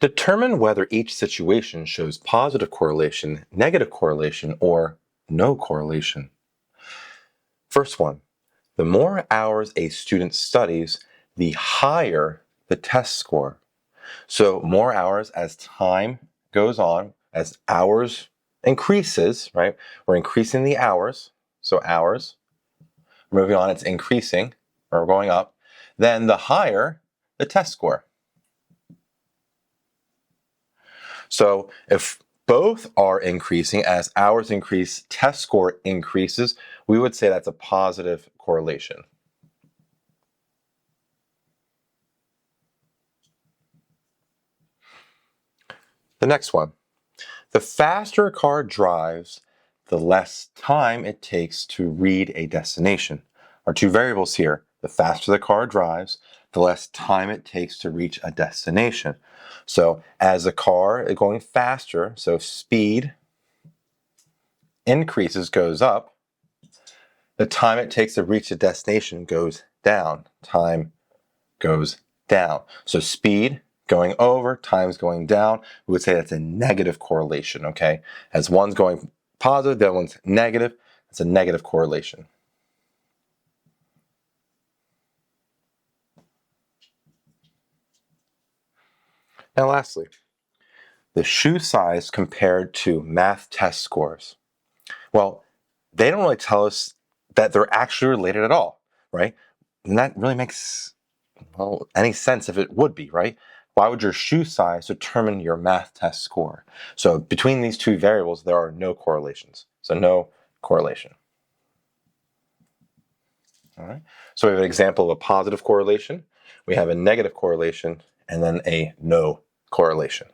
Determine whether each situation shows positive correlation, negative correlation, or no correlation. First one, the more hours a student studies, the higher the test score. So more hours as time goes on, as hours increases, right? We're increasing the hours. So hours, moving on, it's increasing or going up. Then the higher the test score. So if both are increasing, as hours increase, test score increases, we would say that's a positive correlation. The next one, the faster a car drives, the less time it takes to read a destination. Our two variables here, the faster the car drives, the less time it takes to reach a destination. So as the car is going faster, so speed increases, goes up, the time it takes to reach a destination goes down. Time goes down. So speed going over, time's going down. We would say that's a negative correlation, okay? As one's going positive, the other one's negative. It's a negative correlation. And lastly, the shoe size compared to math test scores. Well, they don't really tell us that they're actually related at all, right? And that really makes, well, any sense if it would be, right? Why would your shoe size determine your math test score? So between these two variables, there are no correlations. So no correlation. All right. So we have an example of a positive correlation, we have a negative correlation, and then a no correlation.